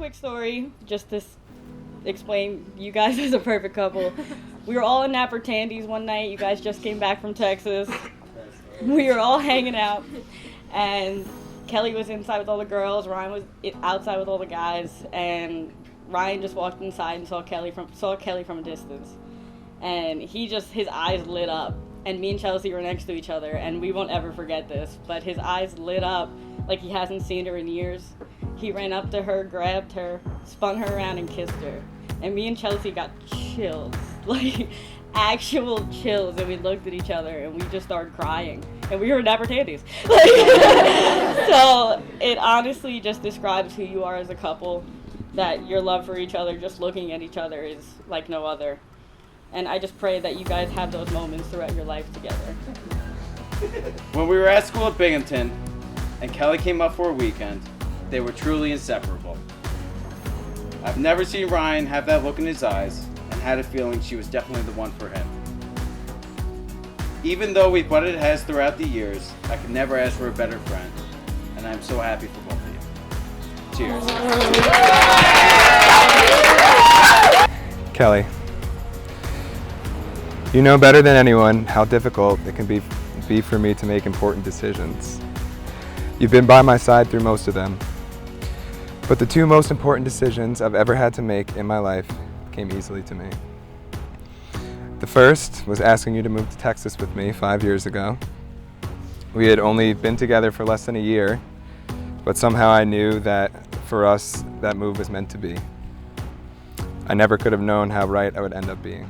quick story, just to explain you guys as a perfect couple. We were all in Napper Tandy's one night. You guys just came back from Texas. We were all hanging out, and Kelly was inside with all the girls. Ryan was outside with all the guys, and Ryan just walked inside and saw Kelly from a distance, and his eyes lit up. And me and Chelsea were next to each other, and we won't ever forget this, but his eyes lit up like he hasn't seen her in years. He ran up to her, grabbed her, spun her around, and kissed her. And me and Chelsea got chills, like actual chills, and we looked at each other, and we just started crying. And we were Napper Tandies. So it honestly just describes who you are as a couple, that your love for each other, just looking at each other, is like no other. And I just pray that you guys have those moments throughout your life together. When we were at school at Binghamton, and Kelly came up for a weekend, they were truly inseparable. I've never seen Ryan have that look in his eyes, and had a feeling she was definitely the one for him. Even though we butted heads throughout the years, I could never ask for a better friend, and I'm so happy for both of you. Cheers. Kelly, you know better than anyone how difficult it can be for me to make important decisions. You've been by my side through most of them. But the two most important decisions I've ever had to make in my life came easily to me. The first was asking you to move to Texas with me 5 years ago. We had only been together for less than a year, but somehow I knew that for us, that move was meant to be. I never could have known how right I would end up being.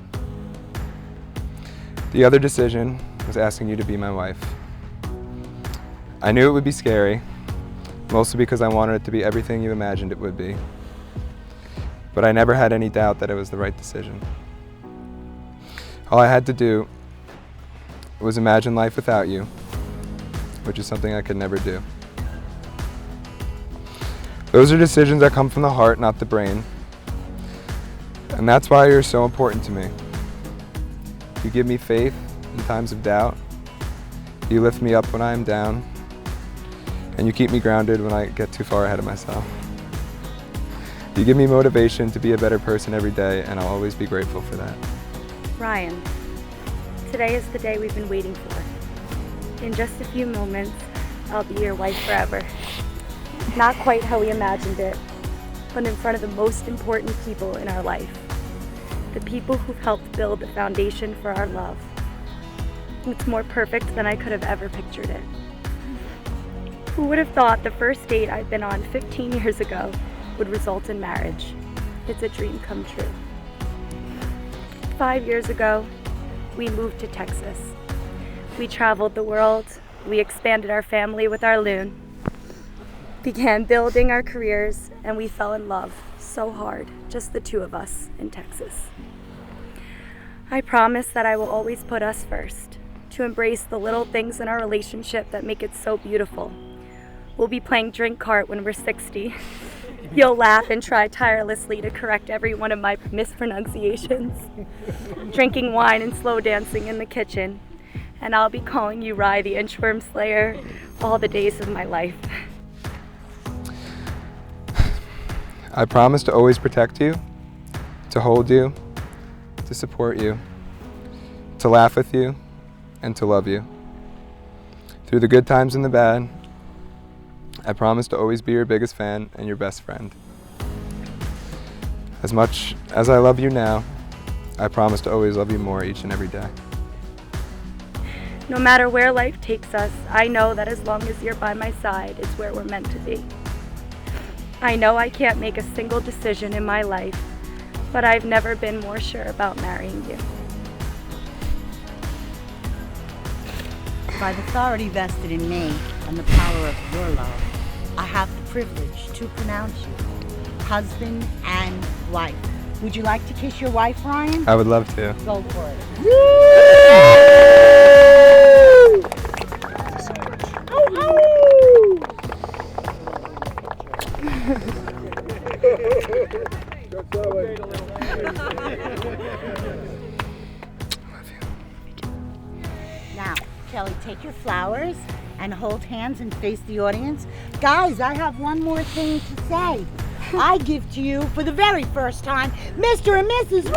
The other decision was asking you to be my wife. I knew it would be scary, mostly because I wanted it to be everything you imagined it would be. But I never had any doubt that it was the right decision. All I had to do was imagine life without you, which is something I could never do. Those are decisions that come from the heart, not the brain. And that's why you're so important to me. You give me faith in times of doubt. You lift me up when I am down. And you keep me grounded when I get too far ahead of myself. You give me motivation to be a better person every day, and I'll always be grateful for that. Ryan, today is the day we've been waiting for. In just a few moments, I'll be your wife forever. Not quite how we imagined it, but in front of the most important people in our life. The people who've helped build the foundation for our love. It's more perfect than I could have ever pictured it. Who would have thought the first date I'd been on 15 years ago would result in marriage? It's a dream come true. 5 years ago, we moved to Texas. We traveled the world, we expanded our family with our loon, began building our careers, and we fell in love so hard, just the two of us in Texas. I promise that I will always put us first, to embrace the little things in our relationship that make it so beautiful. We'll be playing drink cart when we're 60. You'll laugh and try tirelessly to correct every one of my mispronunciations. Drinking wine and slow dancing in the kitchen. And I'll be calling you Rye the Inchworm Slayer all the days of my life. I promise to always protect you, to hold you, to support you, to laugh with you, and to love you. Through the good times and the bad, I promise to always be your biggest fan and your best friend. As much as I love you now, I promise to always love you more each and every day. No matter where life takes us, I know that as long as you're by my side, it's where we're meant to be. I know I can't make a single decision in my life, but I've never been more sure about marrying you. By the authority vested in me and the power of your love, I have the privilege to pronounce you husband and wife. Would you like to kiss your wife, Ryan? I would love to. Go for it. Now, Kelly, take your flowers and hold hands and face the audience. Guys, I have one more thing to say. I give to you for the very first time, Mr. and Mrs. Woo!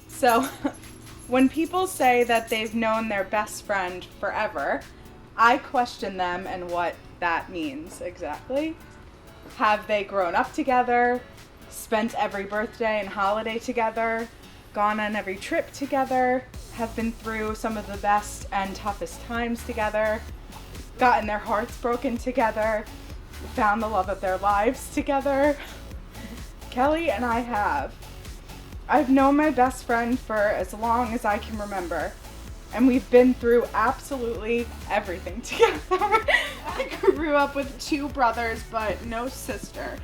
So, when people say that they've known their best friend forever, I question them and what that means exactly. Have they grown up together, spent every birthday and holiday together, gone on every trip together, have been through some of the best and toughest times together, gotten their hearts broken together, found the love of their lives together? Kelly and I have. I've known my best friend for as long as I can remember, and we've been through absolutely everything together. I grew up with 2 brothers, but no sister.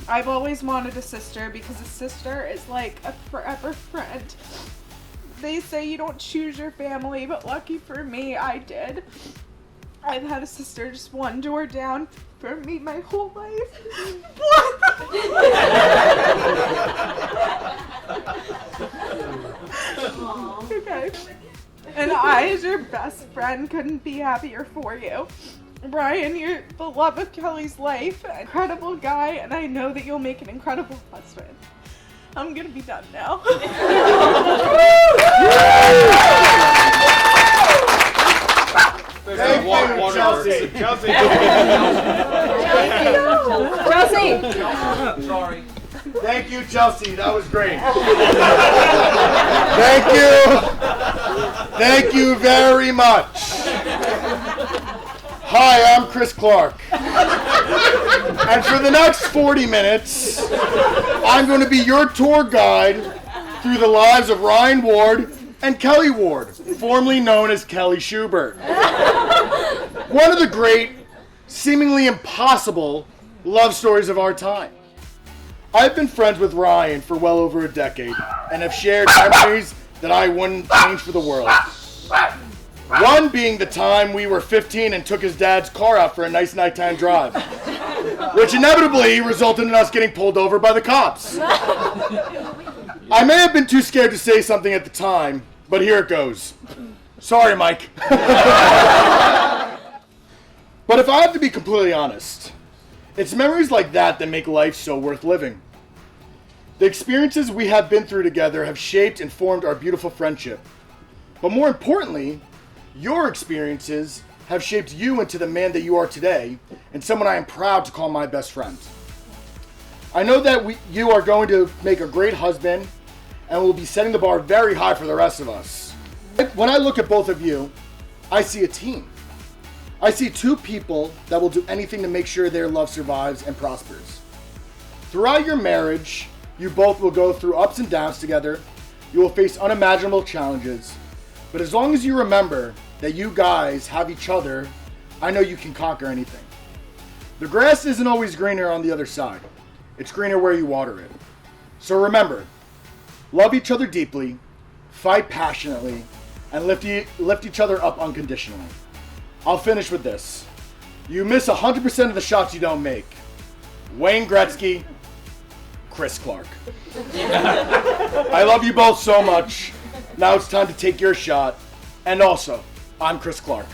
I've always wanted a sister because a sister is like a forever friend. They say you don't choose your family, but lucky for me, I did. I've had a sister just one door down from me my whole life. Okay. And I, as your best friend, couldn't be happier for you. Brian, you're the love of Kelly's life, an incredible guy, and I know that you'll make an incredible husband. I'm gonna be done now. Thank you, Chelsea. Chelsea. Chelsea! Sorry. Thank you, Chelsea. That was great. Thank you very much. Hi, I'm Chris Clark. And for the next 40 minutes, I'm going to be your tour guide through the lives of Ryan Ward and Kelly Ward, formerly known as Kelly Schubert. One of the great, seemingly impossible love stories of our time. I've been friends with Ryan for well over a decade and have shared memories that I wouldn't change for the world. One being the time we were 15 and took his dad's car out for a nice nighttime drive, which inevitably resulted in us getting pulled over by the cops. I may have been too scared to say something at the time, but here it goes. Sorry, Mike. But if I have to be completely honest, it's memories like that that make life so worth living. The experiences we have been through together have shaped and formed our beautiful friendship. But more importantly, your experiences have shaped you into the man that you are today, and someone I am proud to call my best friend. I know that you are going to make a great husband and will be setting the bar very high for the rest of us. When I look at both of you, I see a team. I see 2 people that will do anything to make sure their love survives and prospers. Throughout your marriage, you both will go through ups and downs together. You will face unimaginable challenges. But as long as you remember that you guys have each other, I know you can conquer anything. The grass isn't always greener on the other side. It's greener where you water it. So remember, love each other deeply, fight passionately, and lift each other up unconditionally. I'll finish with this. You miss 100% of the shots you don't make. Wayne Gretzky, Chris Clark. I love you both so much. Now it's time to take your shot. And also, I'm Chris Clark.